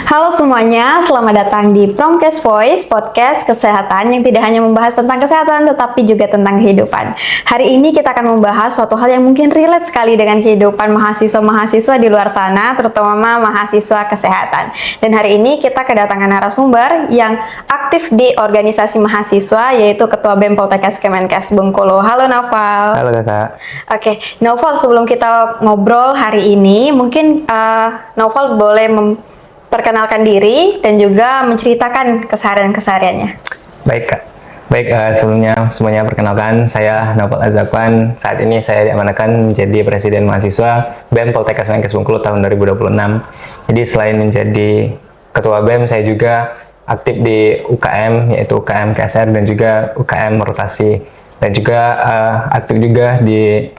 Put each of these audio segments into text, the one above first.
Halo semuanya, selamat datang di Promkes Voice, podcast kesehatan yang tidak hanya membahas tentang kesehatan, tetapi juga tentang kehidupan. Hari ini kita akan membahas suatu hal yang mungkin relate sekali dengan kehidupan mahasiswa-mahasiswa di luar sana, terutama mahasiswa kesehatan. Dan hari ini kita kedatangan narasumber yang aktif di organisasi mahasiswa, yaitu Ketua BEM Poltekkes Kemenkes Bengkulu. Halo Naufal. Halo kakak. Oke, Naufal, sebelum kita ngobrol hari ini, mungkin Naufal boleh perkenalkan diri dan juga menceritakan keseharian-kesehariannya. Baik kak. Baik, sebelumnya semuanya perkenalkan, saya Naufal Azakwan. Saat ini saya diamanahkan menjadi Presiden Mahasiswa BEM Poltekkes Kemenkes Bengkulu tahun 2026. Jadi selain menjadi Ketua BEM, saya juga aktif di UKM, yaitu UKM KSR dan juga UKM rotasi. Dan juga aktif juga di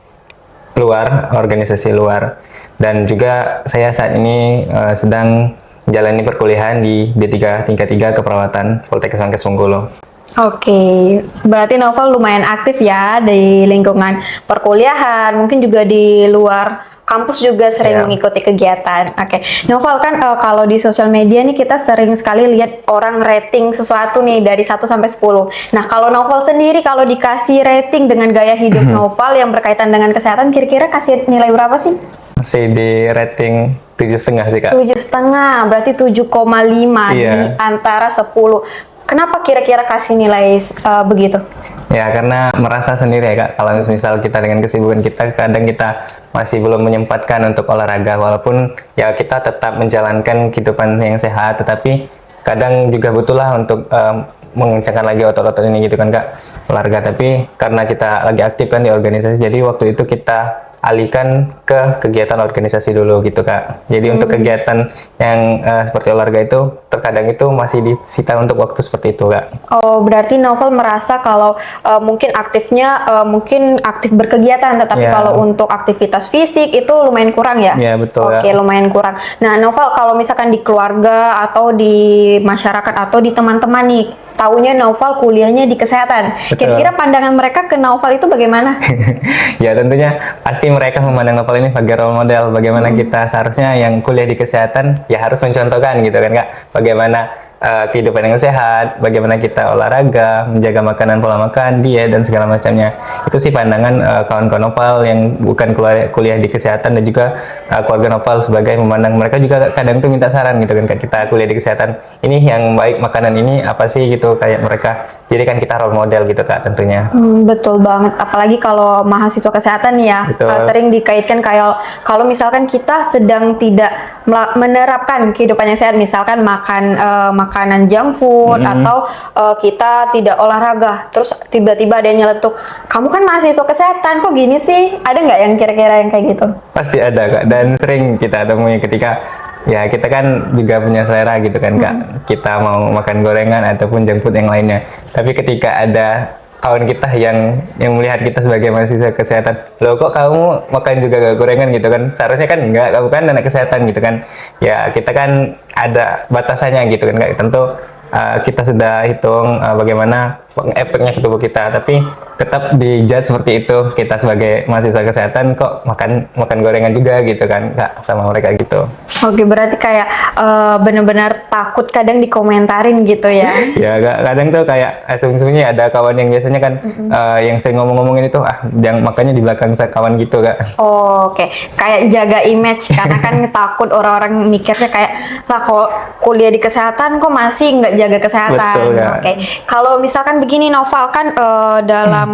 luar, organisasi luar. Dan juga saya saat ini sedang menjalani perkuliahan di D3 tingkat 3 keperawatan Poltekkes Kemenkes Bengkulu. Oke, berarti Naufal lumayan aktif ya di lingkungan perkuliahan, mungkin juga di luar kampus juga sering mengikuti kegiatan. Oke, Naufal kan kalau di sosial media nih kita sering sekali lihat orang rating sesuatu nih dari 1 sampai 10. Nah, kalau Naufal sendiri kalau dikasih rating dengan gaya hidup Naufal yang berkaitan dengan kesehatan, kira-kira kasih nilai berapa sih? Masih di rating 7,5 sih kak. 7,5, berarti 7,5 di antara 10. Kenapa kira-kira kasih nilai begitu? Ya karena merasa sendiri ya kak, kalau misal kita dengan kesibukan kita, kadang kita masih belum menyempatkan untuk olahraga, walaupun ya kita tetap menjalankan kehidupan yang sehat, tetapi kadang juga butuhlah untuk mengencangkan lagi otot-otot ini gitu kan kak, olahraga. Tapi karena kita lagi aktif kan di organisasi, jadi waktu itu kita alihkan ke kegiatan organisasi dulu gitu kak. Jadi untuk kegiatan yang seperti olahraga itu terkadang itu masih disita untuk waktu seperti itu kak. Oh, berarti Naufal merasa kalau mungkin aktifnya mungkin aktif berkegiatan, tetapi kalau untuk aktivitas fisik itu lumayan kurang ya? Iya betul. Oke, lumayan kurang. Nah Naufal, kalau misalkan di keluarga atau di masyarakat atau di teman-teman nih, taunya Naufal kuliahnya di kesehatan. Kira-kira pandangan mereka ke Naufal itu bagaimana? Ya tentunya pasti mereka memandang Naufal ini sebagai role model. Bagaimana kita seharusnya yang kuliah di kesehatan ya harus mencontohkan gitu kan kak. Bagaimana kehidupan yang sehat, bagaimana kita olahraga, menjaga makanan, pola makan, diet dan segala macamnya. Itu sih pandangan kawan-kawan Naufal yang bukan kuliah di kesehatan, dan juga keluarga Naufal sebagai memandang mereka juga kadang tuh minta saran gitu kan kak, kita kuliah di kesehatan. Ini yang baik, makanan ini apa sih gitu, kayak mereka jadikan kita role model gitu kak tentunya. Betul banget, apalagi kalau mahasiswa kesehatan ya, sering dikaitkan kayak kalau misalkan kita sedang tidak menerapkan kehidupan yang sehat, misalkan makan makanan junk food atau kita tidak olahraga, terus tiba-tiba ada yang nyeletuk, kamu kan mahasiswa kesehatan kok gini sih? Ada nggak yang kira-kira yang kayak gitu? Pasti ada kak, dan sering kita temui ketika ya kita kan juga punya selera gitu kan kak. Kita mau makan gorengan ataupun junk food yang lainnya, tapi ketika ada kawan kita yang melihat kita sebagai mahasiswa kesehatan, loh kok kamu makan juga gak gorengan gitu kan, seharusnya kan enggak, kamu kan anak kesehatan gitu kan. Ya kita kan ada batasannya gitu kan kak. Tentu kita sudah hitung bagaimana efeknya ke tubuh kita, tapi tetap dijudge seperti itu, kita sebagai mahasiswa kesehatan kok makan gorengan juga gitu kan kak, sama mereka gitu. Oke, berarti kayak benar-benar takut kadang dikomentarin gitu ya? Ya kadang tuh kayak asumsinya ada kawan yang biasanya kan yang sering ngomong-ngomongin itu yang makanya di belakang kawan gitu kak. Oh, oke. Kayak jaga image karena kan takut orang-orang mikirnya kayak lah kok kuliah di kesehatan kok masih nggak jaga kesehatan. Betul, ya. Oke. Kalau misalkan begini Naufal, kan dalam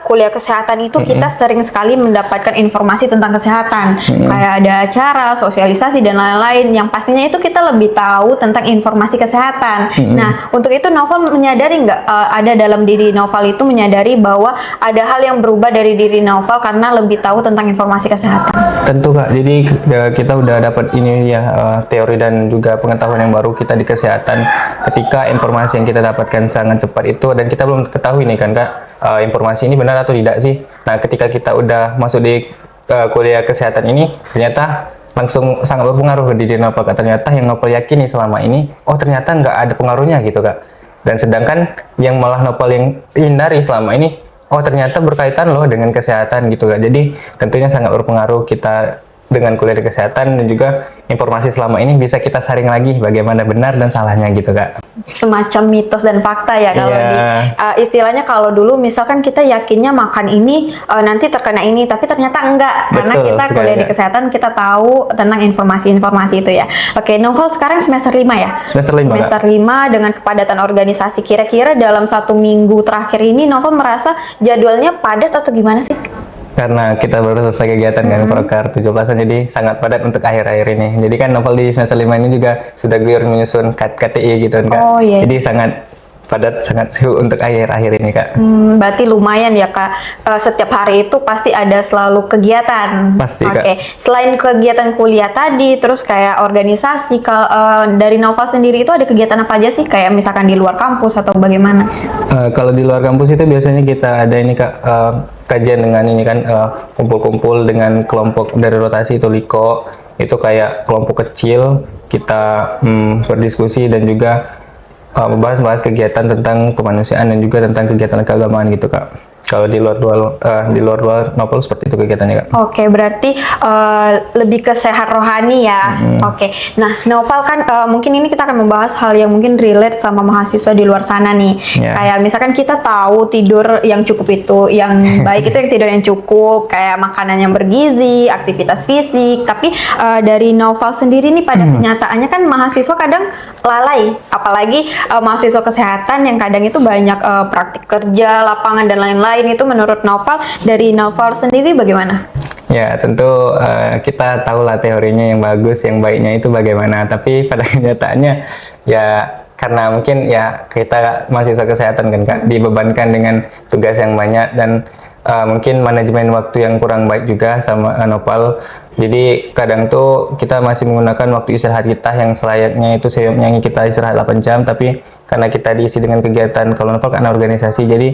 kuliah kesehatan itu kita sering sekali mendapatkan informasi tentang kesehatan, kayak ada acara, sosialisasi dan lain-lain yang pastinya itu kita lebih tahu tentang informasi kesehatan. Nah, untuk itu Naufal menyadari nggak ada dalam diri Naufal itu menyadari bahwa ada hal yang berubah dari diri Naufal karena lebih tahu tentang informasi kesehatan? Tentu kak, jadi kita udah dapat ini ya teori dan juga pengetahuan yang baru kita di kesehatan. Ketika informasi yang kita dapatkan sangat cepat itu, dan kita belum ketahui nih kan kak, informasi ini benar atau tidak sih. Nah ketika kita udah masuk di kuliah kesehatan ini, ternyata langsung sangat berpengaruh di diri Naufal. Ternyata yang Naufal yakini selama ini, oh ternyata nggak ada pengaruhnya gitu kak. Dan sedangkan yang malah Naufal yang hindari selama ini, oh ternyata berkaitan loh dengan kesehatan gitu kak. Jadi tentunya sangat berpengaruh kita dengan kuliah di kesehatan dan juga informasi selama ini bisa kita saring lagi bagaimana benar dan salahnya gitu Kak. Semacam mitos dan fakta ya kalau di istilahnya, kalau dulu misalkan kita yakinnya makan ini nanti terkena ini, tapi ternyata enggak, karena Betul kita sekali, kuliah di Kak. kesehatan, kita tahu tentang informasi-informasi itu ya. Oke, Novel sekarang semester 5 ya? Semester 5, Semester 5 dengan kepadatan organisasi. Kira-kira dalam 1 minggu terakhir ini Novel merasa jadwalnya padat atau gimana sih? Karena kita baru selesai kegiatan kan Prokar 17-an, jadi sangat padat untuk akhir-akhir ini. Jadi kan Novel di semester 5 ini juga sudah guyur menyusun KTI gitu kan Kak. Oh, iya. Jadi sangat padat, sangat sibuk untuk akhir-akhir ini Kak. Berarti lumayan ya Kak. Setiap hari itu pasti ada selalu kegiatan. Pasti, Kak. Oke. Selain kegiatan kuliah tadi, terus kayak organisasi, dari Novel sendiri itu ada kegiatan apa aja sih? Kayak misalkan di luar kampus atau bagaimana? Kalau di luar kampus itu biasanya kita ada ini Kak, kajian dengan ini kan, kumpul-kumpul dengan kelompok dari rotasi itu LIKO. Itu kayak kelompok kecil, kita berdiskusi dan juga membahas kegiatan tentang kemanusiaan dan juga tentang kegiatan keagamaan gitu Kak. Kalau di luar Novel seperti itu kegiatannya Kak. Oke, berarti lebih ke sehat rohani ya. Oke, nah Novel kan mungkin ini kita akan membahas hal yang mungkin relate sama mahasiswa di luar sana nih. Ya. Kayak misalkan kita tahu tidur yang cukup itu, yang baik itu yang tidur yang cukup, kayak makanan yang bergizi, aktivitas fisik. Tapi dari Novel sendiri nih pada kenyataannya kan mahasiswa kadang lalai, apalagi mahasiswa kesehatan yang kadang itu banyak praktik kerja, lapangan dan lain-lain. Itu menurut Novel, dari Novel sendiri bagaimana? Ya tentu kita tahu lah teorinya yang bagus, yang baiknya itu bagaimana. Tapi pada kenyataannya ya karena mungkin ya kita mahasiswa kesehatan kan Kak, dibebankan dengan tugas yang banyak dan mungkin manajemen waktu yang kurang baik juga sama Novel. Jadi kadang tuh kita masih menggunakan waktu istirahat kita yang selayaknya itu seyoknya kita istirahat 8 jam, tapi karena kita diisi dengan kegiatan, kalau Novel kan organisasi, jadi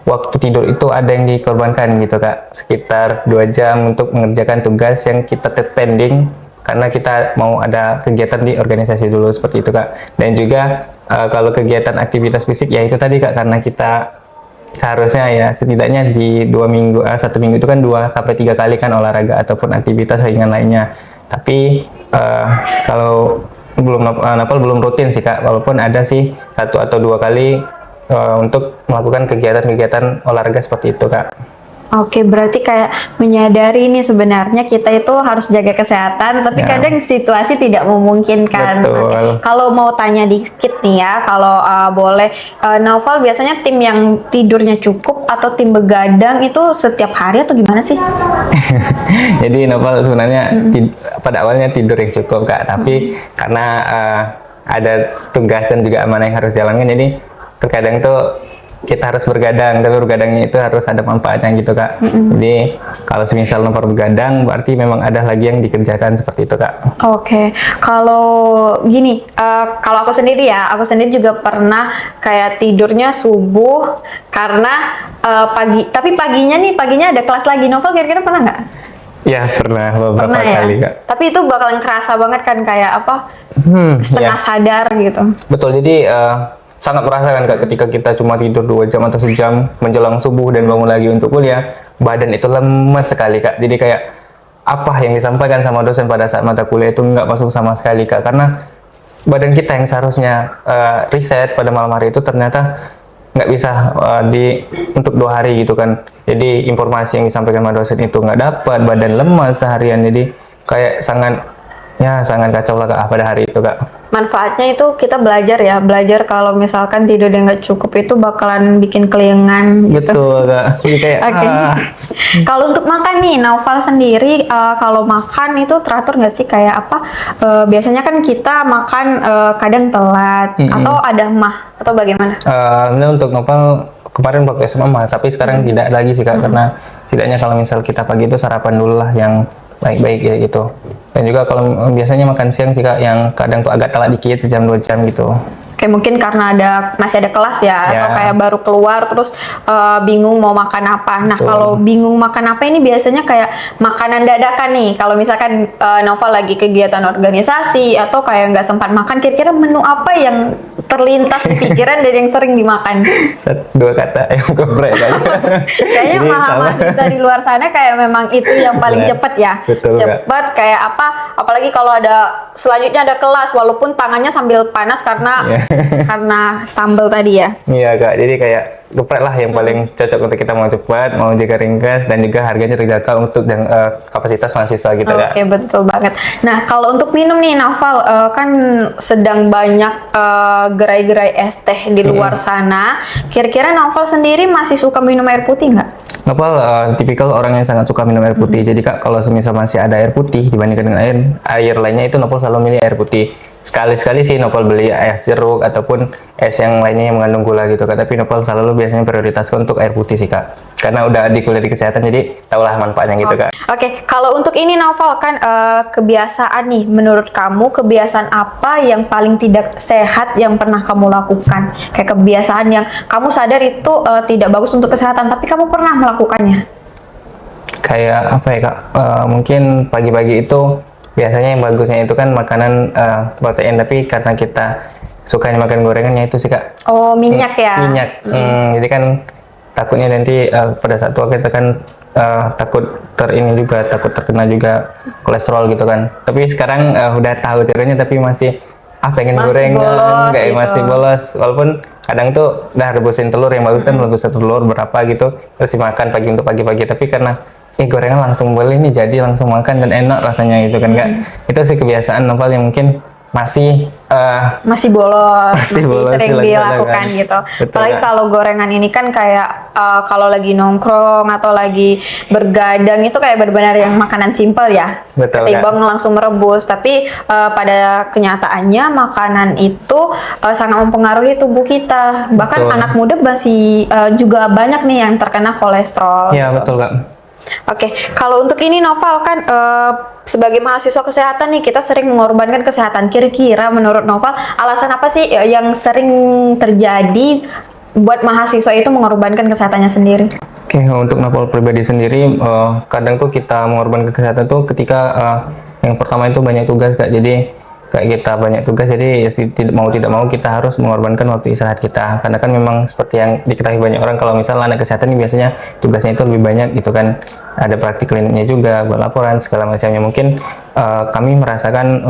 waktu tidur itu ada yang dikorbankan gitu Kak, sekitar 2 jam untuk mengerjakan tugas yang kita pending karena kita mau ada kegiatan di organisasi dulu, seperti itu Kak. Dan juga kalau kegiatan aktivitas fisik ya itu tadi Kak, karena kita seharusnya ya setidaknya di 1 minggu itu kan 2 sampai 3 kali kan olahraga ataupun aktivitas ringan lainnya. Tapi kalau Novel belum rutin sih Kak, walaupun ada sih 1 atau 2 kali untuk melakukan kegiatan-kegiatan olahraga seperti itu Kak. Oke, berarti kayak menyadari nih sebenarnya kita itu harus jaga kesehatan, tapi Ya. kadang situasi tidak memungkinkan. Betul. Oke. Kalau mau tanya dikit nih ya, kalau boleh, Novel biasanya tim yang tidurnya cukup atau tim begadang itu setiap hari atau gimana sih? Jadi Novel sebenarnya pada awalnya tidur yang cukup Kak, tapi karena ada tugas dan juga amanah yang harus jalankan, jadi terkadang tuh kita harus bergadang, tapi bergadangnya itu harus ada manfaatnya gitu Kak. Jadi kalau semisal Novel bergadang berarti memang ada lagi yang dikerjakan, seperti itu Kak. Oke, kalau gini, kalau aku sendiri juga pernah kayak tidurnya subuh karena paginya ada kelas lagi. Novel kira-kira pernah nggak? Ya pernah beberapa Pernah ya? kali Kak. Tapi itu bakalan kerasa banget kan, kayak apa, setengah Ya. sadar gitu. Betul, jadi sangat merasakan Kak ketika kita cuma tidur 2 jam atau sejam menjelang subuh dan bangun lagi untuk kuliah, badan itu lemes sekali Kak. Jadi kayak apa yang disampaikan sama dosen pada saat mata kuliah itu nggak masuk sama sekali Kak, karena badan kita yang seharusnya reset pada malam hari itu ternyata nggak bisa untuk 2 hari gitu kan. Jadi informasi yang disampaikan sama dosen itu nggak dapat, badan lemas seharian, jadi kayak sangat kacau lah Kak pada hari itu Kak. Manfaatnya itu kita belajar kalau misalkan tidur yang nggak cukup itu bakalan bikin kelingan gitu. Betul Kak. Jadi kayak Oke. Kalau untuk makan nih, Novel sendiri kalau makan itu teratur nggak sih, kayak apa? Biasanya kan kita makan kadang telat atau ada mah atau bagaimana? Ini untuk Novel kemarin waktu SMA mah, tapi sekarang tidak lagi sih Kak, karena tidaknya kalau misal kita pagi itu sarapan dulu lah yang baik-baik ya gitu. Dan juga kalau biasanya makan siang sih Kak, yang kadang tuh agak telat dikit, 1-2 jam gitu. Kayak mungkin karena masih ada kelas ya, atau kayak baru keluar terus bingung mau makan apa. Nah, kalau bingung makan apa ini biasanya kayak makanan dadakan nih. Kalau misalkan Novel lagi kegiatan organisasi atau kayak nggak sempat makan, kira-kira menu apa yang terlintas di pikiran dan yang sering dimakan? Dua kata ayam geprek kali. Kayaknya Jadi sama. mahasiswa di luar sana kayak memang itu yang paling Bener. cepet ya. Betul, Kak. Cepet kayak apa? Apalagi kalau ada selanjutnya ada kelas, walaupun tangannya sambil panas karena Iya. karena sambal tadi ya. Iya kak, jadi kayak geprek lah yang paling cocok untuk kita mau cepat, mau juga ringkas, dan juga harganya terjangkau untuk yang kapasitas mahasiswa gitu kak. Oke, betul banget. Nah, kalau untuk minum nih, Naufal, kan sedang banyak gerai-gerai es teh di luar sana. Kira-kira Naufal sendiri masih suka minum air putih nggak? Nopal tipikal orang yang sangat suka minum air putih. Jadi kak, kalau semisal masih ada air putih dibandingkan dengan air lainnya, itu Nopal selalu milih air putih. Sekali-sekali sih Nopal beli es jeruk ataupun es yang lainnya yang mengandung gula gitu kak. Tapi Nopal selalu biasanya prioritaskan untuk air putih sih kak. Karena udah di kuliah di kesehatan, jadi tahulah manfaatnya gitu kak. Oke, kalau untuk ini Naufal kan kebiasaan nih, menurut kamu kebiasaan apa yang paling tidak sehat yang pernah kamu lakukan? Kayak kebiasaan yang kamu sadar itu tidak bagus untuk kesehatan, tapi kamu pernah melakukannya? Kayak apa ya kak? Mungkin pagi-pagi itu biasanya yang bagusnya itu kan makanan protein, tapi karena kita sukanya makan gorengannya itu sih kak. Oh, minyak ya? Minyak. Jadi kan takutnya nanti pada saat tua kita kan takut takut terkena juga kolesterol gitu kan. Tapi sekarang udah tahu teorinya, tapi masih pengen Masih bolos gorengan, kayak gitu. masih bolos. Walaupun kadang tuh udah rebusin telur yang bagus kan, rebus telur berapa gitu, terus dimakan pagi untuk pagi-pagi. Tapi karena gorengan langsung beli nih, jadi langsung makan dan enak rasanya gitu kan kak. Itu sih kebiasaan Nopal yang mungkin masih Masih bolos, masih bolos sering dilakukan. dilakukan gitu. Betul, Apalagi Kak. kalau gorengan ini kan kayak kalau lagi nongkrong atau lagi bergadang itu kayak benar-benar yang makanan simpel ya. Betul, Ketimbang langsung merebus. Tapi pada kenyataannya makanan itu sangat mempengaruhi tubuh kita. Bahkan Betul. anak muda masih juga banyak nih yang terkena kolesterol. Iya gitu. betul kak. Oke, kalau untuk ini Noval kan sebagai mahasiswa kesehatan nih kita sering mengorbankan kesehatan. Kira-kira menurut Noval alasan apa sih yang sering terjadi buat mahasiswa itu mengorbankan kesehatannya sendiri? Oke, untuk Nopal pribadi sendiri, kadang tuh kita mengorbankan kesehatan tuh ketika yang pertama itu banyak tugas kak. Jadi kayak kita banyak tugas, jadi ya tidak mau kita harus mengorbankan waktu istirahat kita. Karena kan memang seperti yang diketahui banyak orang, kalau misalnya anak kesehatan ini biasanya tugasnya itu lebih banyak gitu kan. Ada praktik kliniknya juga, buat laporan segala macamnya. Mungkin kami merasakan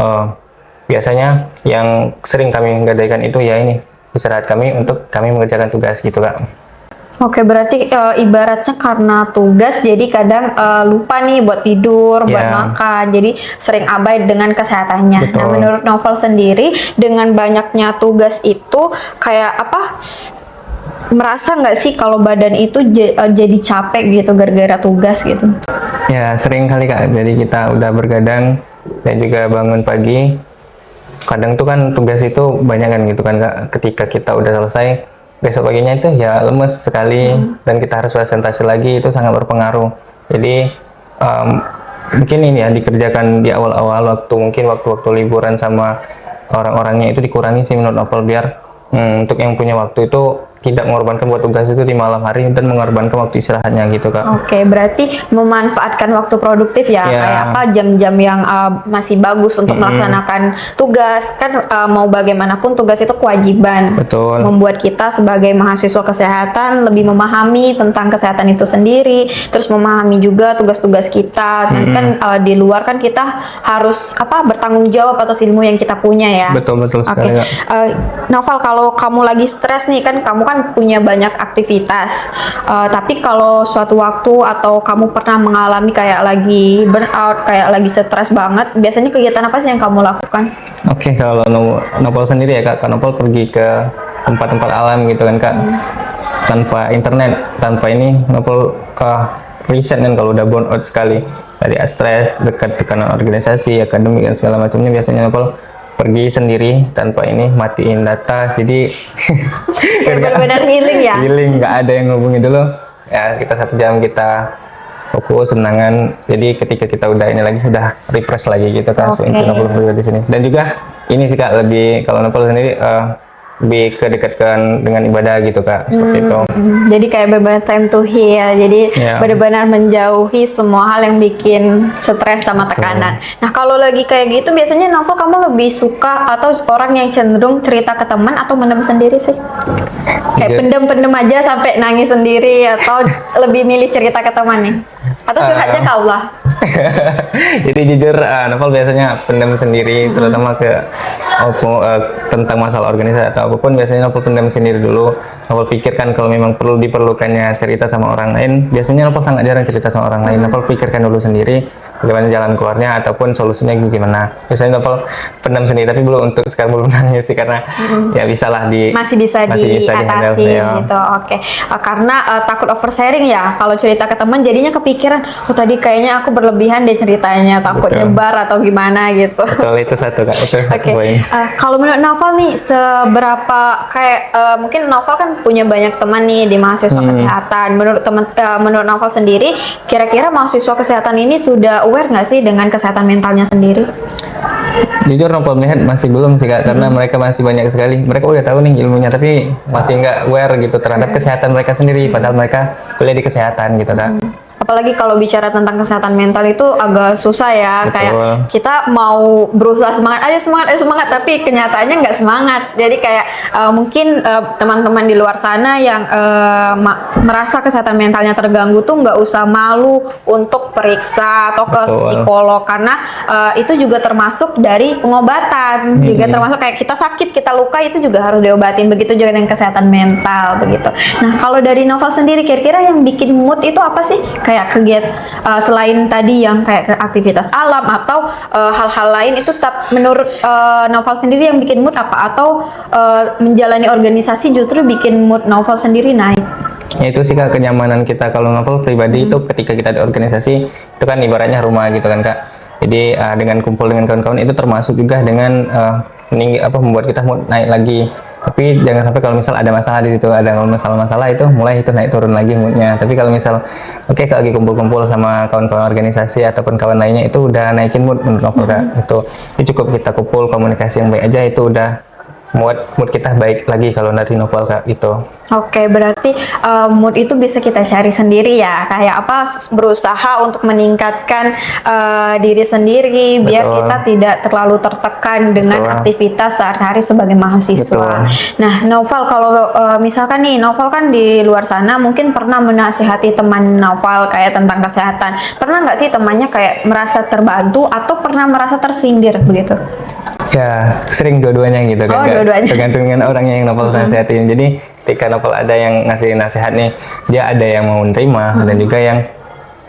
biasanya yang sering kami gadaikan itu ya ini istirahat kami untuk kami mengerjakan tugas gitu kak. Oke, berarti ibaratnya karena tugas jadi kadang lupa nih buat tidur, buat Ya. makan, jadi sering abai dengan kesehatannya. Betul. Nah, menurut Novel sendiri dengan banyaknya tugas itu kayak apa? Merasa nggak sih kalau badan itu jadi capek gitu gara-gara tugas gitu? Ya sering kali kak, jadi kita udah bergadang dan juga bangun pagi. Kadang tuh kan tugas itu banyak kan gitu kan kak. Ketika kita udah selesai, besok paginya itu ya lemes sekali dan kita harus presentasi lagi, itu sangat berpengaruh. Jadi mungkin ini ya dikerjakan di awal-awal waktu, mungkin waktu-waktu liburan sama orang-orangnya itu dikurangi sih menurut Novel, biar untuk yang punya waktu itu tidak mengorbankan buat tugas itu di malam hari dan mengorbankan waktu istirahatnya gitu kak. Oke, berarti memanfaatkan waktu produktif ya, Ya. kayak apa jam-jam yang masih bagus untuk melaksanakan tugas. Kan mau bagaimanapun tugas itu kewajiban. Betul. Membuat kita sebagai mahasiswa kesehatan lebih memahami tentang kesehatan itu sendiri, terus memahami juga tugas-tugas kita. Nanti kan di luar kan kita harus bertanggung jawab atas ilmu yang kita punya ya. Betul Oke, sekali kak. Noval, kalau kamu lagi stres nih, kan kamu kan punya banyak aktivitas. Tapi kalau suatu waktu atau kamu pernah mengalami kayak lagi burnout, kayak lagi stres banget, biasanya kegiatan apa sih yang kamu lakukan? Oke, kalau Nopal sendiri ya kak, Nopal pergi ke tempat-tempat alam gitu kan kak, tanpa internet, tanpa ini Nopal riset kan kalau udah burnout sekali, dari stres, dekat tekanan organisasi, akademik dan segala macamnya, biasanya Nopal pergi sendiri tanpa ini, matiin data, jadi Kayak benar-benar healing ya? healing, nggak ada yang ngubungi dulu ya, sekitar 1 jam kita fokus senangan. Jadi ketika kita udah ini lagi, udah refresh lagi gitu kan. Oke. Untuk Nopal pribadi di sini. Dan juga ini sih kak, lebih kalau Nopal sendiri lebih kedekatkan dengan ibadah gitu Kak, seperti itu. Jadi kayak benar-benar time to heal. Jadi Ya. benar-benar menjauhi semua hal yang bikin stres sama tekanan. Nah, kalau lagi kayak gitu biasanya novel kamu lebih suka atau orang yang cenderung cerita ke teman atau mendem sendiri sih? Kayak Jujur. pendem-pendem aja sampai nangis sendiri atau lebih milih cerita ke teman nih? Atau curhatnya ke Allah? Jadi jujur novel biasanya pendam sendiri, terutama tentang masalah organisasi atau apapun, biasanya novel pendam sendiri dulu. Novel pikirkan kalau memang perlu diperlukannya cerita sama orang lain, biasanya novel sangat jarang cerita sama orang lain. Novel pikirkan dulu sendiri bagaimana jalan keluarnya ataupun solusinya gimana. Biasanya novel pendam sendiri, tapi belum untuk sekarang belum nangis sih, karena ya bisalah Masih bisa dihandle, diatasi ya. gitu. Oke. Karena takut oversharing ya. Kalau cerita ke teman jadinya kepikiran, oh tadi kayaknya aku berlebihan deh ceritanya, takut Betul. nyebar atau gimana gitu. Betul, itu satu Kak, itu satu Oke, poin. kalau menurut novel nih, seberapa kayak mungkin novel kan punya banyak teman nih di mahasiswa kesehatan. Menurut novel sendiri, kira-kira mahasiswa kesehatan ini sudah aware nggak sih dengan kesehatan mentalnya sendiri? Jujur novel melihat masih belum sih Kak, karena mereka masih banyak sekali. Mereka udah tahu nih ilmunya, tapi masih nggak aware gitu terhadap kesehatan mereka sendiri. Padahal mereka kuliah di kesehatan gitu Kak. Apalagi kalau bicara tentang kesehatan mental itu agak susah ya. Betul. Kayak kita mau berusaha semangat, ayo semangat, tapi kenyataannya nggak semangat. Jadi kayak mungkin teman-teman di luar sana yang merasa kesehatan mentalnya terganggu tuh nggak usah malu untuk periksa atau ke Betul. psikolog, karena itu juga termasuk dari pengobatan. Juga termasuk kayak kita sakit, kita luka itu juga harus diobatin. Begitu juga dengan kesehatan mental begitu. Nah, kalau dari novel sendiri kira-kira yang bikin mood itu apa sih? Kayak kegiatan selain tadi yang kayak ke aktivitas alam atau hal-hal lain itu menurut novel sendiri yang bikin mood apa? Atau menjalani organisasi justru bikin mood novel sendiri naik? Ya itu sih Kak, kenyamanan kita. Kalau novel pribadi itu ketika kita di organisasi itu kan ibaratnya rumah gitu kan Kak. Jadi dengan kumpul dengan kawan-kawan itu termasuk juga dengan membuat kita mood naik lagi. Tapi jangan sampai kalau misal ada masalah di situ, ada masalah-masalah itu mulai itu naik turun lagi moodnya. Tapi kalau misal kalau lagi kumpul-kumpul sama kawan-kawan organisasi ataupun kawan lainnya, itu udah naikin mood menurut novel Kak. Itu cukup kita kumpul komunikasi yang baik aja, itu udah mood kita baik lagi kalau dari novel Kak itu. Oke, berarti mood itu bisa kita cari sendiri ya. Kayak apa, berusaha untuk meningkatkan diri sendiri biar Betul. kita tidak terlalu tertekan dengan Betul. aktivitas sehari-hari sebagai mahasiswa. Betul. Nah, novel kalau misalkan nih, novel kan di luar sana mungkin pernah menasihati teman novel kayak tentang kesehatan. Pernah nggak sih temannya kayak merasa terbantu atau pernah merasa tersindir begitu? Ya, sering dua-duanya gitu Oh, kan Kak. dua-duanya. Tergantung dengan orangnya yang novel nasihatin. Jadi ketika novel ada yang ngasih nasihat nih, dia ada yang mau menerima dan juga yang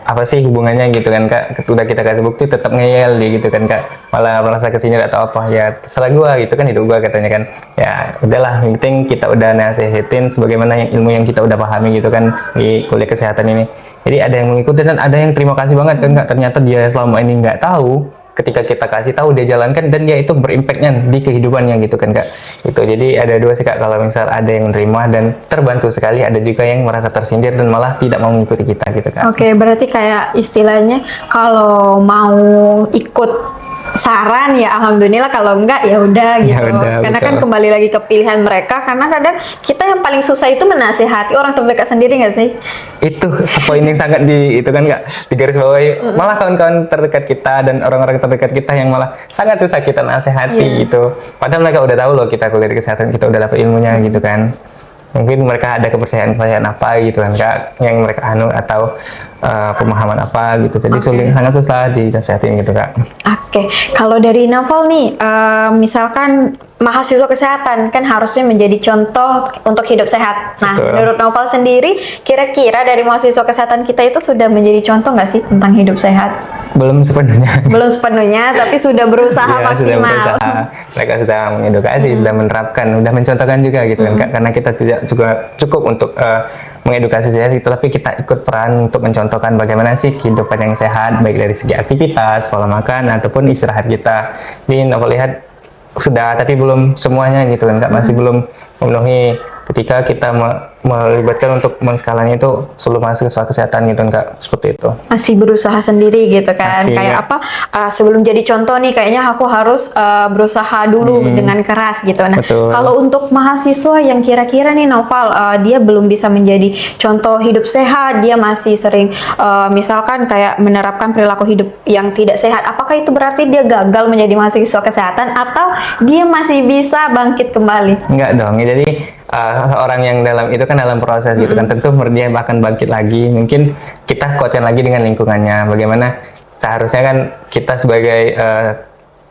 apa sih hubungannya gitu kan Kak. Udah kita kasih bukti tetap ngeyel dia gitu kan Kak. Malah merasa kesindir atau apa, ya terserah gua gitu kan, hidup gua katanya kan. Ya udahlah, yang penting kita udah nasihatin sebagaimana yang ilmu yang kita udah pahami gitu kan di kuliah kesehatan ini. Jadi ada yang mengikuti dan ada yang terima kasih banget kan Kak. Ternyata dia selama ini nggak tahu, ketika kita kasih tahu dia jalankan dan dia itu berimpactnya di kehidupannya gitu kan Kak. Itu jadi ada dua sih Kak, kalau misal ada yang menerima dan terbantu sekali, ada juga yang merasa tersindir dan malah tidak mau mengikuti kita gitu Kak. Oke, berarti kayak istilahnya kalau mau ikut saran ya alhamdulillah, kalau enggak ya udah gitu. Ya udah, Karena betul. kan kembali lagi ke pilihan mereka, karena kadang kita yang paling susah itu menasihati orang terdekat sendiri nggak sih? Itu poin yang sangat itu kan Kak, di garis bawahi. Malah kawan-kawan terdekat kita dan orang-orang terdekat kita yang malah sangat susah kita nasihati gitu. Padahal mereka udah tahu loh kita kuliah di kesehatan, kita udah dapat ilmunya gitu kan. Mungkin mereka ada kepercayaan apa gitu kan Kak, yang mereka atau pemahaman apa gitu. Jadi sangat susah dinasihatin gitu Kak. Oke, kalau dari novel nih, misalkan mahasiswa kesehatan kan harusnya menjadi contoh untuk hidup sehat. Nah, Betul. menurut novel sendiri, kira-kira dari mahasiswa kesehatan kita itu sudah menjadi contoh nggak sih tentang hidup sehat? Belum sepenuhnya. Belum sepenuhnya, tapi sudah berusaha Ya, sudah maksimal. berusaha. Mereka sudah mengedukasi, sudah menerapkan, sudah mencontohkan juga gitu kan Kak. Karena kita tidak juga cukup untuk mengedukasi saja, tapi kita ikut peran untuk mencontohkan bagaimana sih kehidupan yang sehat, baik dari segi aktivitas, pola makan, ataupun istirahat kita. Di novel lihat sudah, tapi belum semuanya gitu kan Kak, masih belum memenuhi ketika kita melibatkan untuk menskalanya itu seluruh mahasiswa kesehatan gitu kan Kak, seperti itu. Masih berusaha sendiri gitu kan. Masih, kayak ya. apa, sebelum jadi contoh nih kayaknya aku harus berusaha dulu dengan keras gitu. Nah, Betul. kalau untuk mahasiswa yang kira-kira nih Naufal, dia belum bisa menjadi contoh hidup sehat, dia masih sering misalkan kayak menerapkan perilaku hidup yang tidak sehat, apakah itu berarti dia gagal menjadi mahasiswa kesehatan atau dia masih bisa bangkit kembali? Enggak dong, jadi orang yang dalam itu kan dalam proses gitu kan, tentu dia akan bangkit lagi. Mungkin kita kuatkan lagi dengan lingkungannya. Bagaimana seharusnya kan kita sebagai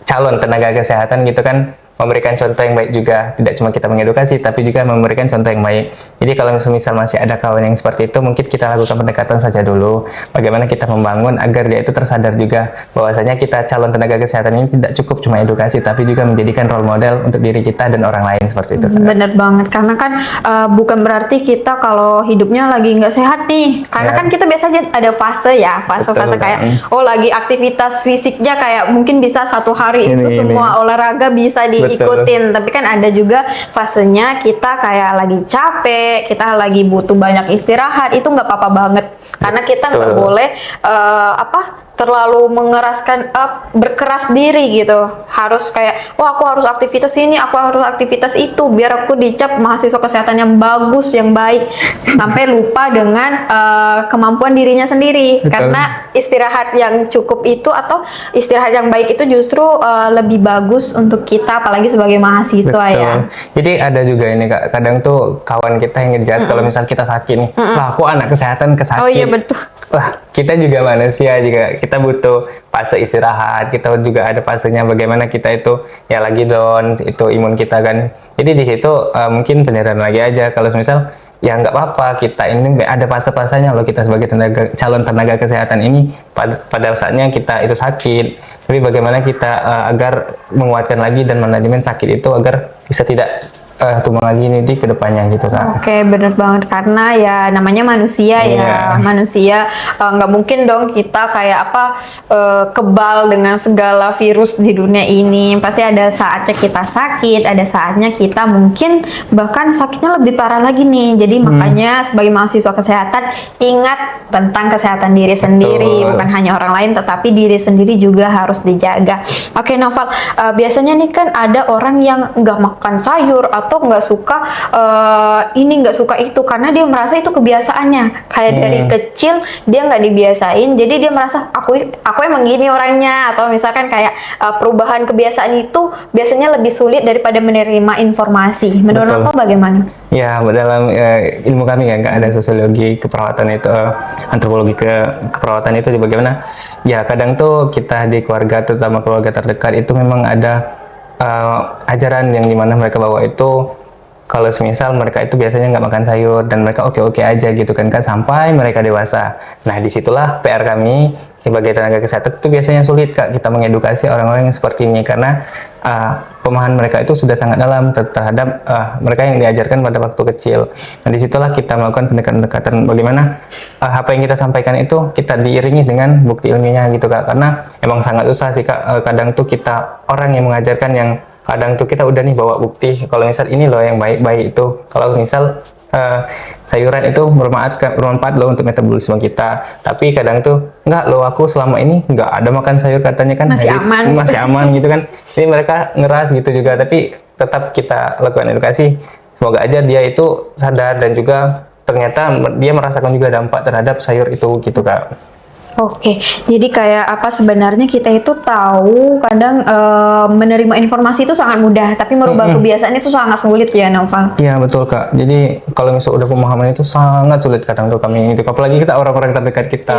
calon tenaga kesehatan gitu kan memberikan contoh yang baik juga. Tidak cuma kita mengedukasi, tapi juga memberikan contoh yang baik. Jadi kalau misal masih ada kawan yang seperti itu, mungkin kita lakukan pendekatan saja dulu. Bagaimana kita membangun agar dia itu tersadar juga bahwasanya kita calon tenaga kesehatan ini tidak cukup cuma edukasi, tapi juga menjadikan role model untuk diri kita dan orang lain seperti itu. Bener banget, karena kan bukan berarti kita kalau hidupnya lagi nggak sehat nih, karena kan kita biasanya ada fase ya, fase-fase Betul, kayak kan. lagi aktivitas fisiknya kayak mungkin bisa satu hari itu semua olahraga bisa diikutin, tapi kan ada juga fasenya kita kayak lagi capek, kita lagi butuh banyak istirahat, itu nggak apa-apa banget, karena kita nggak boleh terlalu mengeraskan berkeras diri gitu, harus kayak aku harus aktivitas ini, aku harus aktivitas itu biar aku dicap mahasiswa kesehatan yang bagus, yang baik, sampai lupa dengan kemampuan dirinya sendiri. Betul. Karena istirahat yang cukup itu atau istirahat yang baik itu justru lebih bagus untuk kita, apalagi sebagai mahasiswa. Betul. Ya. Jadi ada juga ini Kak, kadang tuh kawan kita yang ngejat kalau misal kita sakit nih, wah aku anak kesehatan kesakit. Oh iya betul. Wah, kita juga manusia juga, kita butuh fase istirahat, kita juga ada fasenya bagaimana kita itu ya lagi down, itu imun kita kan. Jadi di situ mungkin beneran lagi aja kalau misal ya nggak apa-apa, kita ini ada fase-fasenya loh, kita sebagai calon tenaga kesehatan ini pada saatnya kita itu sakit, tapi bagaimana kita agar menguatkan lagi dan manajemen sakit itu agar bisa tidak tumbang lagi nih di kedepannya gitu Kak. Oke, bener banget, karena ya namanya manusia ya, Iya. manusia nggak mungkin dong kita kayak kebal dengan segala virus di dunia ini. Pasti ada saatnya kita sakit, ada saatnya kita mungkin bahkan sakitnya lebih parah lagi nih. Jadi makanya sebagai mahasiswa kesehatan ingat tentang kesehatan diri sendiri, bukan hanya orang lain, tetapi diri sendiri juga harus dijaga. Oke Naufal, biasanya nih kan ada orang yang nggak makan sayur atau nggak suka ini, nggak suka itu, karena dia merasa itu kebiasaannya, kayak dari kecil dia nggak dibiasain, jadi dia merasa aku emang gini orangnya, atau misalkan kayak perubahan kebiasaan itu biasanya lebih sulit daripada menerima informasi. Menurut Naufal bagaimana? Ya, dalam ilmu kami kan Kak, ada sosiologi keperawatan itu, antropologi keperawatan itu bagaimana ya kadang tuh kita di keluarga, terutama keluarga terdekat itu memang ada ajaran yang dimana mereka bawa itu kalau semisal mereka itu biasanya nggak makan sayur dan mereka oke-oke aja gitu kan Kak, sampai mereka dewasa. Nah disitulah PR kami sebagai tenaga kesehatan itu biasanya sulit Kak, kita mengedukasi orang-orang yang seperti ini karena pemahaman mereka itu sudah sangat dalam terhadap mereka yang diajarkan pada waktu kecil. Nah disitulah kita melakukan pendekatan bagaimana apa yang kita sampaikan itu kita diiringi dengan bukti ilmiahnya gitu Kak, karena emang sangat susah sih Kak, kadang tuh kita orang yang mengajarkan yang kadang tuh kita udah nih bawa bukti kalau misal ini loh yang baik-baik itu, kalau misal sayuran itu bermanfaat loh untuk metabolisme kita, tapi kadang tuh enggak loh, aku selama ini enggak ada makan sayur katanya kan masih aman gitu kan. Jadi mereka ngeras gitu juga, tapi tetap kita lakukan edukasi, semoga aja dia itu sadar dan juga ternyata dia merasakan juga dampak terhadap sayur itu gitu Kak. Oke, jadi kayak sebenarnya kita itu tahu kadang menerima informasi itu sangat mudah, tapi merubah kebiasaan itu sangat sulit ya Naufal. Iya betul Kak, jadi kalau misalnya udah pemahaman itu sangat sulit kadang tuh kami itu, apalagi kita orang-orang terdekat kita.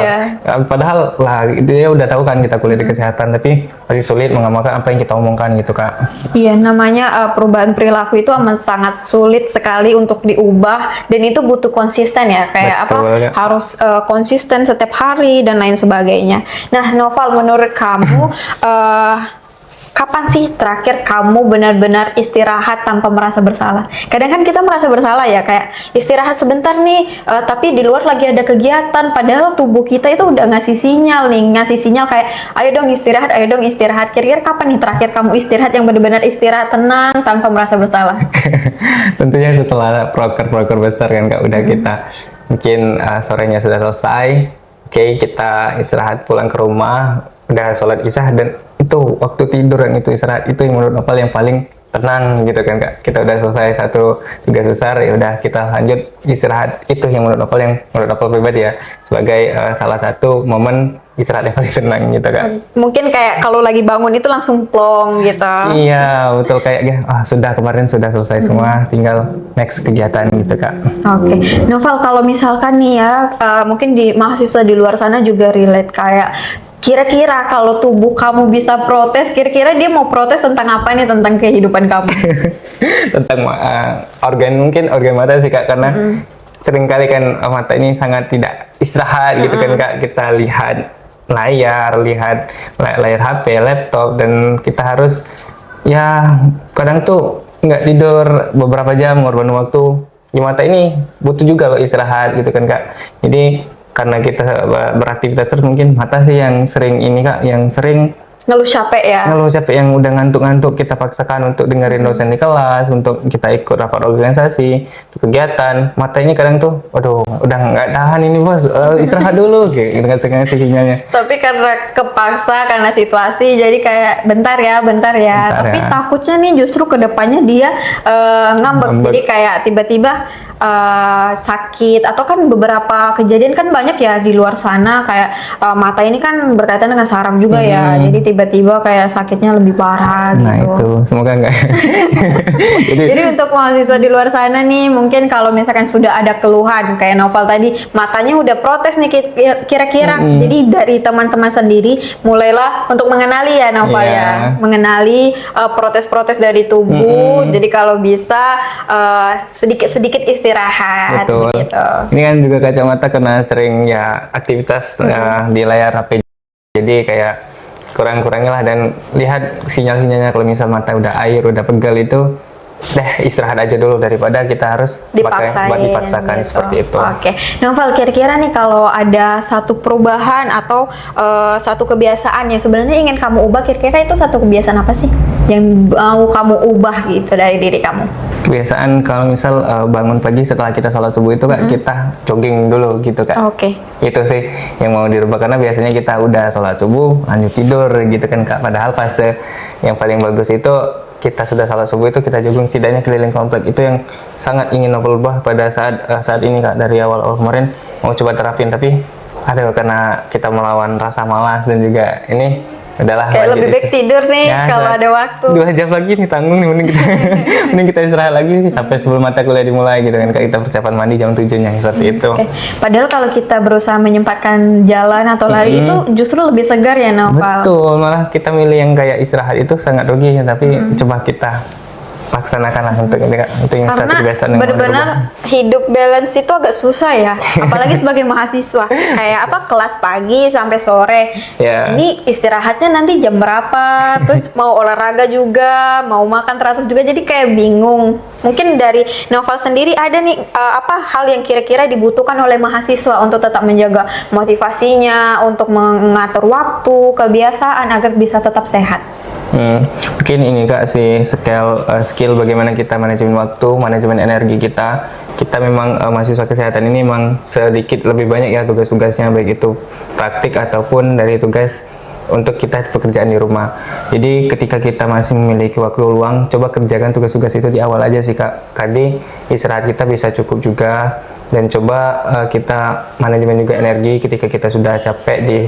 Padahal lah dia udah tahu kan kita kuliah di kesehatan, tapi masih sulit mengamalkan apa yang kita omongkan gitu Kak. Iya, namanya perubahan perilaku itu amat sangat sulit sekali untuk diubah, dan itu butuh konsisten ya, kayak Betul, harus konsisten setiap hari dan lain sebagainya. Nah Naufal, menurut kamu kapan sih terakhir kamu benar-benar istirahat tanpa merasa bersalah? Kadang kan kita merasa bersalah ya, kayak istirahat sebentar nih, tapi di luar lagi ada kegiatan, padahal tubuh kita itu udah ngasih sinyal kayak, ayo dong istirahat, ayo dong istirahat. Kira-kira kapan nih terakhir kamu istirahat yang benar-benar istirahat tenang tanpa merasa bersalah? Tentunya setelah proker-proker besar kan Kak, udah kita mungkin sorenya sudah selesai, oke, kita istirahat pulang ke rumah, udah sholat isya, dan itu waktu tidur yang itu istirahat itu yang menurut Novel yang paling tenang gitu kan Kak. Kita udah selesai satu tugas besar, ya udah kita lanjut istirahat. Itu yang menurut Novel pribadi ya, sebagai salah satu momen istirahat yang paling tenang gitu Kak. Mungkin kayak kalau lagi bangun itu langsung plong gitu. Iya betul, kayak sudah kemarin sudah selesai semua, tinggal next kegiatan gitu Kak. Oke, Novel, kalau misalkan nih ya, mungkin di mahasiswa di luar sana juga relate, kayak kira-kira kalau tubuh kamu bisa protes, kira-kira dia mau protes tentang apa nih, tentang kehidupan kamu? Tentang mungkin organ mata sih Kak, karena seringkali kan mata ini sangat tidak istirahat gitu kan Kak. Kita lihat layar HP, laptop, dan kita harus ya kadang tuh nggak tidur beberapa jam, ngorbanin waktu. Ya mata ini butuh juga loh istirahat gitu kan Kak. Jadi karena kita beraktivitas terus, mungkin mata sih yang sering ini Kak, yang sering Ngeluh capek ya? ngeluh capek, yang udah ngantuk-ngantuk kita paksakan untuk dengerin dosen di kelas, untuk kita ikut rapat organisasi, kegiatan. Mata ini kadang tuh, waduh, udah nggak tahan ini bos, istirahat dulu, kayak dengan sinyalnya. Tapi karena kepaksa, karena situasi, jadi kayak bentar ya. Bentar Tapi ya. takutnya nih justru kedepannya dia ngambek. Jadi kayak tiba-tiba sakit, atau kan beberapa kejadian kan banyak ya di luar sana, kayak mata ini kan berkaitan dengan saraf juga ya. Jadi tiba-tiba kayak sakitnya lebih parah Nah gitu. itu, semoga enggak. Jadi untuk mahasiswa di luar sana nih, mungkin kalau misalkan sudah ada keluhan kayak Novel tadi, matanya udah protes nih kira-kira. Jadi dari teman-teman sendiri mulailah untuk mengenali ya Novel ya, mengenali protes-protes dari tubuh. Jadi kalau bisa sedikit-sedikit istirahat. Betul. Gitu. Ini kan juga kacamata karena sering ya aktivitas di layar HP. Jadi kayak kurang-kurangnya lah, dan lihat sinyal-sinyalnya. Kalau misal mata udah air, udah pegal, itu istirahat aja dulu daripada kita harus dipaksakan gitu. seperti itu. Oke, Novel, kira-kira nih kalau ada satu perubahan atau satu kebiasaan yang sebenarnya ingin kamu ubah, kira-kira itu satu kebiasaan apa sih yang mau kamu ubah gitu dari diri kamu? Kebiasaan kalau misal bangun pagi setelah kita sholat subuh itu Kak, kita jogging dulu gitu Kak. Oke. Itu sih yang mau dirubah, karena biasanya kita udah sholat subuh lanjut tidur gitu kan Kak. Padahal fase yang paling bagus itu kita sudah sholat subuh itu kita jogging setidaknya keliling komplek. Itu yang sangat ingin Novel ubah pada saat ini Kak. Dari awal kemarin mau coba terapin, tapi karena kita melawan rasa malas dan juga ini udahlah, kayak lebih baik tidur nih ya, kalau ada waktu. 2 jam lagi nih tanggung nih, mending kita istirahat lagi sih sampai sebelum mata kuliah dimulai gitu kan. Kita persiapan mandi jam 7-nya seperti itu. Padahal kalau kita berusaha menyempatkan jalan atau lari itu justru lebih segar ya Novel. Betul, malah kita milih yang kayak istirahat itu sangat rugi ya, tapi coba kita laksanakanlah untuk yang satu kebiasaan yang benar-benar hidup balance itu agak susah ya, apalagi sebagai mahasiswa, kayak kelas pagi sampai sore, ini istirahatnya nanti jam berapa, terus mau olahraga juga, mau makan teratur juga, jadi kayak bingung. Mungkin dari Novel sendiri ada nih hal yang kira-kira dibutuhkan oleh mahasiswa untuk tetap menjaga motivasinya, untuk mengatur waktu, kebiasaan agar bisa tetap sehat? Mungkin ini Kak, skill bagaimana kita manajemen waktu, manajemen energi kita. Kita memang mahasiswa kesehatan ini memang sedikit lebih banyak ya tugas-tugasnya, baik itu praktik ataupun dari tugas untuk kita pekerjaan di rumah. Jadi ketika kita masih memiliki waktu luang, coba kerjakan tugas-tugas itu di awal aja sih Kak. Jadi istirahat kita bisa cukup juga, dan coba kita manajemen juga energi ketika kita sudah capek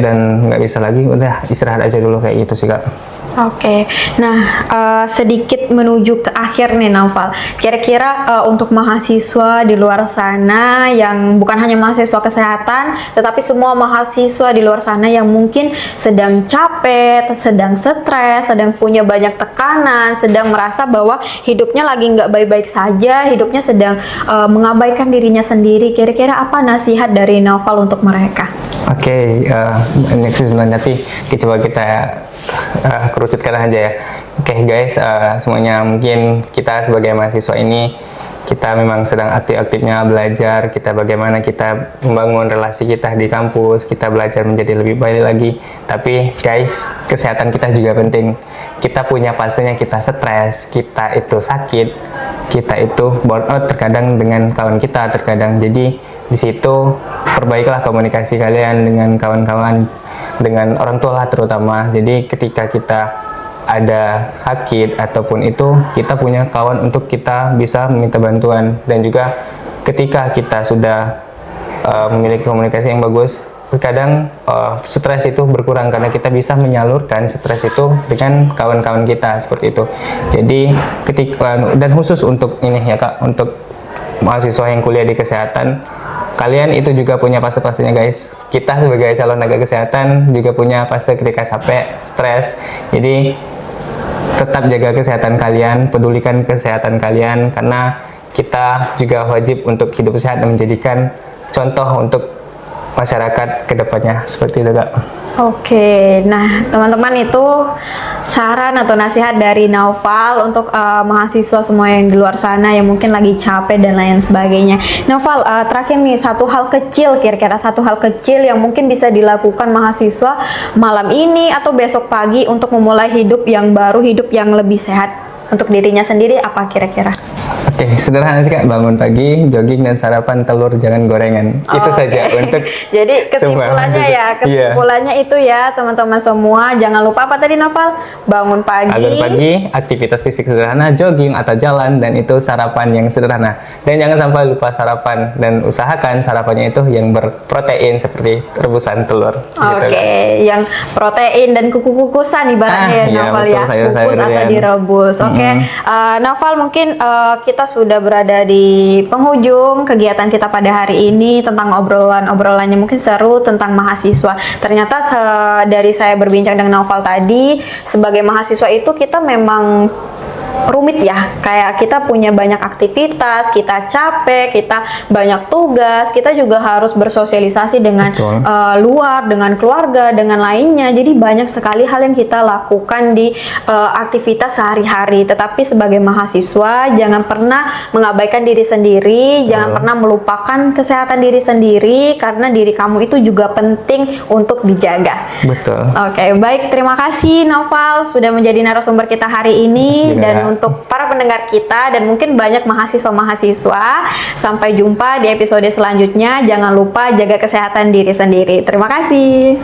dan nggak bisa lagi, udah istirahat aja dulu, kayak gitu sih Kak. Oke, nah sedikit menuju ke akhir nih Novel. Kira-kira untuk mahasiswa di luar sana yang bukan hanya mahasiswa kesehatan, tetapi semua mahasiswa di luar sana yang mungkin sedang capek, sedang stres, sedang punya banyak tekanan, sedang merasa bahwa hidupnya lagi nggak baik-baik saja, hidupnya sedang mengabaikan dirinya sendiri. Kira-kira apa nasihat dari Novel untuk mereka? Oke, next sebenarnya tapi coba kita kerucutkan aja ya. Oke guys, semuanya mungkin kita sebagai mahasiswa ini kita memang sedang aktif-aktifnya belajar, kita bagaimana kita membangun relasi kita di kampus, kita belajar menjadi lebih baik lagi. Tapi guys, kesehatan kita juga penting. Kita punya fasenya kita stres, kita itu sakit, kita itu burnout terkadang dengan kawan kita terkadang. Jadi di situ perbaikilah komunikasi kalian dengan kawan-kawan, dengan orang tua lah terutama. Jadi ketika kita ada sakit ataupun itu, kita punya kawan untuk kita bisa meminta bantuan. Dan juga ketika kita sudah memiliki komunikasi yang bagus, terkadang stres itu berkurang karena kita bisa menyalurkan stres itu dengan kawan-kawan kita seperti itu. Jadi ketika, dan khusus untuk ini ya Kak, untuk mahasiswa yang kuliah di kesehatan, kalian itu juga punya fase-fasenya guys. Kita sebagai calon tenaga kesehatan juga punya fase ketika capek, stres. Jadi tetap jaga kesehatan kalian, pedulikan kesehatan kalian, karena kita juga wajib untuk hidup sehat dan menjadikan contoh untuk masyarakat kedepannya seperti itu Kak. Oke, nah teman-teman itu saran atau nasihat dari Naufal untuk mahasiswa semua yang di luar sana yang mungkin lagi capek dan lain sebagainya. Naufal, terakhir nih satu hal kecil, kira-kira satu hal kecil yang mungkin bisa dilakukan mahasiswa malam ini atau besok pagi untuk memulai hidup yang baru, hidup yang lebih sehat untuk dirinya sendiri, apa kira-kira? Oke, sederhana sih Kak, bangun pagi, jogging dan sarapan telur jangan gorengan. Itu saja untuk jadi kesimpulannya ya, kesimpulannya itu ya teman-teman semua, jangan lupa apa tadi Naufal? Bangun pagi, aktivitas fisik sederhana, jogging atau jalan, dan itu sarapan yang sederhana. Dan jangan sampai lupa sarapan, dan usahakan sarapannya itu yang berprotein seperti rebusan telur. Oke, yang protein dan kuku-kukusan ibaratnya ya Naufal ya, kukus atau direbus. Oke, Naufal mungkin kita sudah berada di penghujung kegiatan kita pada hari ini tentang obrolannya mungkin seru tentang mahasiswa. Ternyata dari saya berbincang dengan Naufal tadi, sebagai mahasiswa itu kita memang rumit ya, kayak kita punya banyak aktivitas, kita capek, kita banyak tugas, kita juga harus bersosialisasi dengan luar, dengan keluarga, dengan lainnya. Jadi banyak sekali hal yang kita lakukan di aktivitas sehari-hari. Tetapi sebagai mahasiswa jangan pernah mengabaikan diri sendiri, jangan pernah melupakan kesehatan diri sendiri, karena diri kamu itu juga penting untuk dijaga. Betul. Oke, baik, terima kasih Naufal sudah menjadi narasumber kita hari ini. Dan untuk para pendengar kita dan mungkin banyak mahasiswa-mahasiswa, sampai jumpa di episode selanjutnya. Jangan lupa jaga kesehatan diri sendiri. Terima kasih.